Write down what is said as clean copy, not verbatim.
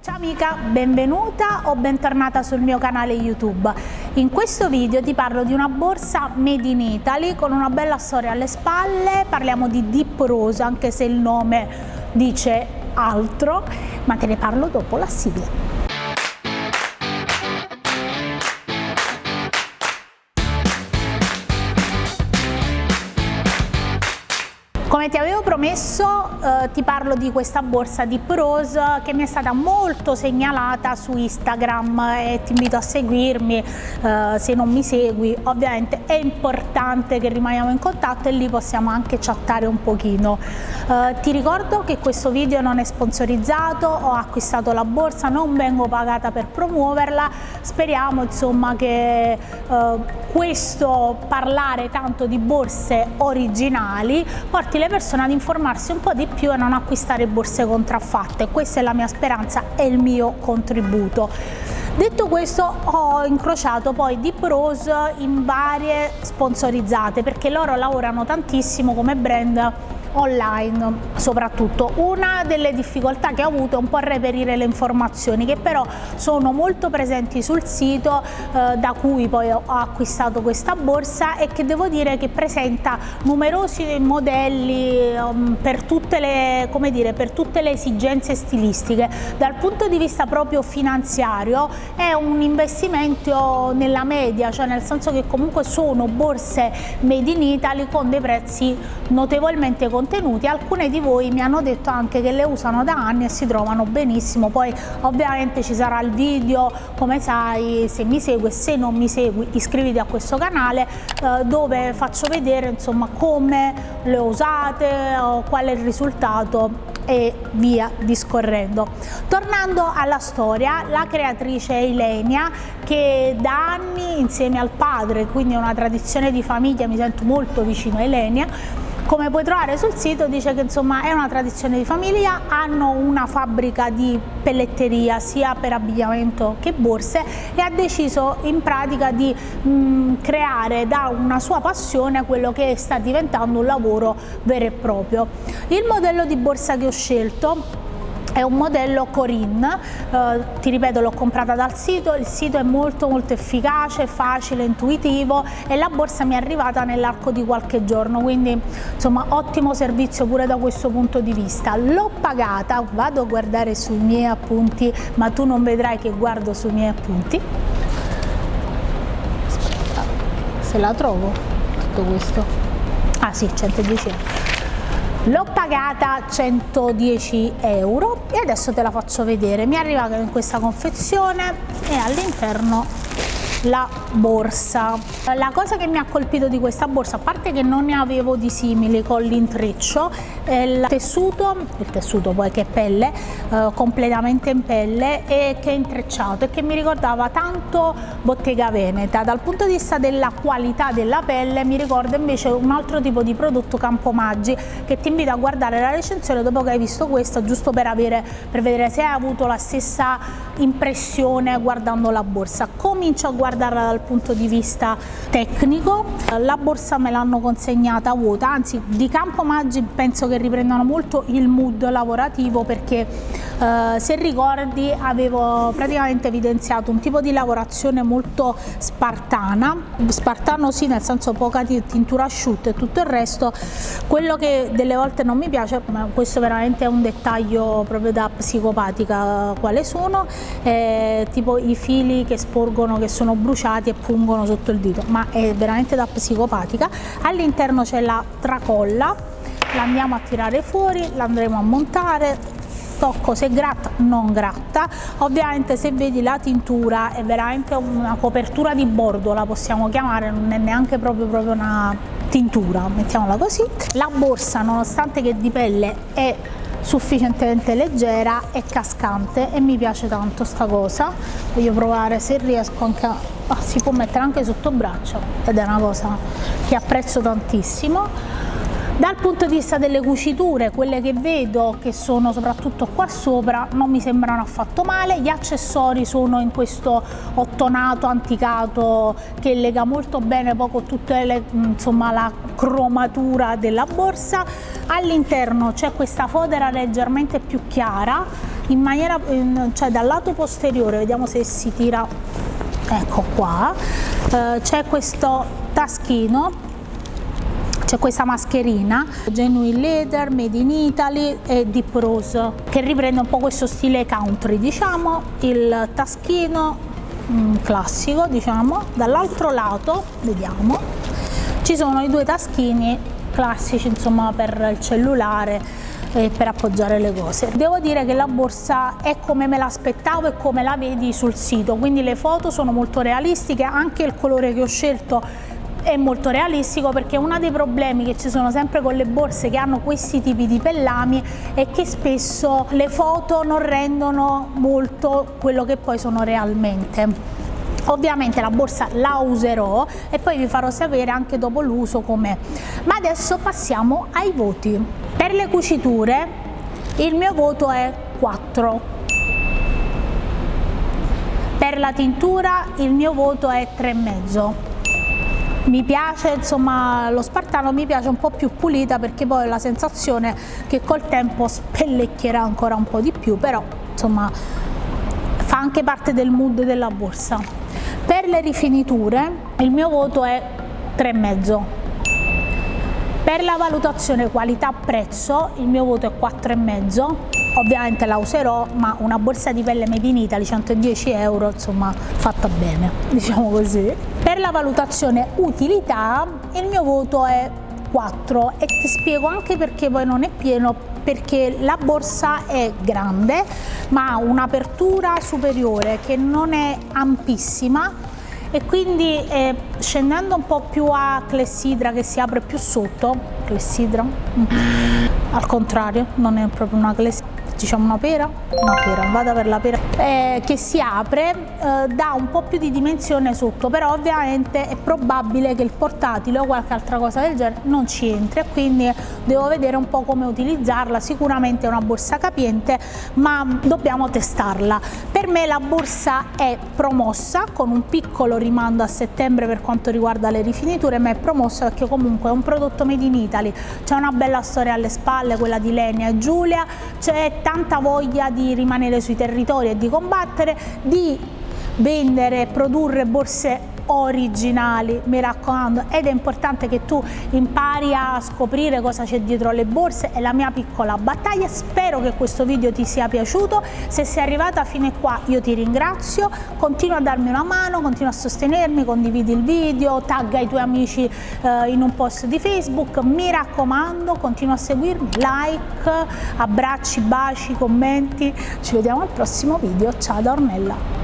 Ciao amica, benvenuta o bentornata sul mio canale YouTube. In questo video ti parlo di una borsa made in Italy con una bella storia alle spalle. Parliamo di Deep Rose, anche se il nome dice altro, ma te ne parlo dopo la sigla. Come ti avevo promesso, ti parlo di questa borsa Deep Rose che mi è stata molto segnalata su Instagram e ti invito a seguirmi. Se non mi segui, ovviamente è importante che rimaniamo in contatto e lì possiamo anche chattare un pochino. Ti ricordo che questo video non è sponsorizzato, ho acquistato la borsa, non vengo pagata per promuoverla. Speriamo insomma che questo parlare tanto di borse originali porti le persone ad informarsi un po' di più e non acquistare borse contraffatte. Questa è la mia speranza e il mio contributo. Detto questo, ho incrociato poi Deep Rose in varie sponsorizzate perché loro lavorano tantissimo come brand online. Soprattutto una delle difficoltà che ho avuto è un po' reperire le informazioni, che però sono molto presenti sul sito da cui poi ho acquistato questa borsa, e che devo dire che presenta numerosi modelli per tutte le, come dire, per tutte le esigenze stilistiche. Dal punto di vista proprio finanziario è un investimento nella media, cioè nel senso che comunque sono borse made in Italy con dei prezzi notevolmente contenuti. Alcune di voi mi hanno detto anche che le usano da anni e si trovano benissimo. Poi ovviamente ci sarà il video, come sai, se mi segui, se non mi segui iscriviti a questo canale, dove faccio vedere insomma come le ho usate, qual è il risultato e via discorrendo. Tornando alla storia, la creatrice è Ilenia, che da anni insieme al padre, quindi è una tradizione di famiglia, mi sento molto vicino a Ilenia. Come puoi trovare sul sito dice che insomma è una tradizione di famiglia, hanno una fabbrica di pelletteria sia per abbigliamento che borse, e ha deciso in pratica di creare da una sua passione quello che sta diventando un lavoro vero e proprio. Il modello di borsa che ho scelto è un modello Corinne, ti ripeto, l'ho comprata dal sito, il sito è molto efficace, facile, intuitivo, e la borsa mi è arrivata nell'arco di qualche giorno, quindi insomma ottimo servizio pure da questo punto di vista. L'ho pagata, vado a guardare sui miei appunti, ma tu non vedrai che guardo sui miei appunti. Aspetta, se la trovo, tutto questo. Ah sì, 110 euro. L'ho pagata 110 euro e adesso te la faccio vedere. Mi è arrivata in questa confezione e all'interno la borsa. La cosa che mi ha colpito di questa borsa, a parte che non ne avevo di simili con l'intreccio, è il tessuto poi che è pelle, completamente in pelle, e che è intrecciato e che mi ricordava tanto Bottega Veneta. Dal punto di vista della qualità della pelle mi ricorda invece un altro tipo di prodotto, Campomaggi, che ti invito a guardare la recensione dopo che hai visto questa, giusto per vedere se hai avuto la stessa impressione guardando la borsa. Comincio a guardarla dal punto di vista tecnico. La borsa me l'hanno consegnata vuota, anzi di Campomaggi penso che riprendano molto il mood lavorativo, perché se ricordi avevo praticamente evidenziato un tipo di lavorazione molto spartano sì, nel senso poca tintura asciutta e tutto il resto. Quello che delle volte non mi piace, ma questo veramente è un dettaglio proprio da psicopatica quale sono, tipo i fili che sporgono, che sono bruciati e pungono sotto il dito, ma è veramente da psicopatica. All'interno c'è la tracolla, la andiamo a tirare fuori, la andremo a montare, tocco se gratta, non gratta. Ovviamente se vedi la tintura è veramente una copertura di bordo, la possiamo chiamare, non è neanche proprio una tintura, mettiamola così. La borsa, nonostante che di pelle è sufficientemente leggera, è cascante e mi piace tanto sta cosa. Voglio provare se riesco anche si può mettere anche sotto braccio, ed è una cosa che apprezzo tantissimo. Dal punto di vista delle cuciture, quelle che vedo, che sono soprattutto qua sopra, non mi sembrano affatto male. Gli accessori sono in questo ottonato anticato che lega molto bene poi con tutte le, insomma, la cromatura della borsa. All'interno c'è questa fodera leggermente più chiara in maniera, cioè dal lato posteriore, vediamo se si tira, ecco qua, c'è questo taschino, c'è questa mascherina Genuine Leather, Made in Italy e Deep Rose, che riprende un po' questo stile country, diciamo. Il taschino classico, diciamo. Dall'altro lato, vediamo, ci sono i due taschini classici, insomma, per il cellulare e per appoggiare le cose. Devo dire che la borsa è come me l'aspettavo e come la vedi sul sito, quindi le foto sono molto realistiche, anche il colore che ho scelto è molto realistico, perché uno dei problemi che ci sono sempre con le borse che hanno questi tipi di pellami è che spesso le foto non rendono molto quello che poi sono realmente. Ovviamente la borsa la userò e poi vi farò sapere anche dopo l'uso com'è. Ma adesso passiamo ai voti. Per le cuciture il mio voto è 4. Per la tintura il mio voto è 3,5. Mi piace, insomma, lo spartano mi piace un po' più pulita, perché poi ho la sensazione che col tempo spellecchierà ancora un po' di più, però insomma fa anche parte del mood della borsa. Per le rifiniture il mio voto è 3,5. Per la valutazione qualità-prezzo il mio voto è 4,5. Ovviamente la userò, ma una borsa di pelle Made in Italy, 110 euro, insomma, fatta bene, diciamo così. Per la valutazione utilità il mio voto è 4 e ti spiego anche perché poi non è pieno, perché la borsa è grande ma ha un'apertura superiore che non è ampissima, e quindi scendendo un po' più a clessidra, che si apre più sotto, clessidra, al contrario, non è proprio una clessidra, diciamo una pera, vado per la pera, che si apre, dà un po' più di dimensione sotto, però ovviamente è probabile che il portatile o qualche altra cosa del genere non ci entri, quindi devo vedere un po' come utilizzarla. Sicuramente è una borsa capiente, ma dobbiamo testarla. Per me la borsa è promossa, con un piccolo rimando a settembre per quanto riguarda le rifiniture, ma è promossa perché comunque è un prodotto Made in Italy, c'è una bella storia alle spalle, quella di Lenia e Giulia, c'è tanta voglia di rimanere sui territori e di combattere, di vendere e produrre borse originali, mi raccomando, ed è importante che tu impari a scoprire cosa c'è dietro le borse. È la mia piccola battaglia. Spero che questo video ti sia piaciuto. Se sei arrivata fino a qua io ti ringrazio, continua a darmi una mano, continua a sostenermi, condividi il video, tagga i tuoi amici in un post di Facebook, mi raccomando, continua a seguirmi, like, abbracci, baci, commenti. Ci vediamo al prossimo video. Ciao da Ornella.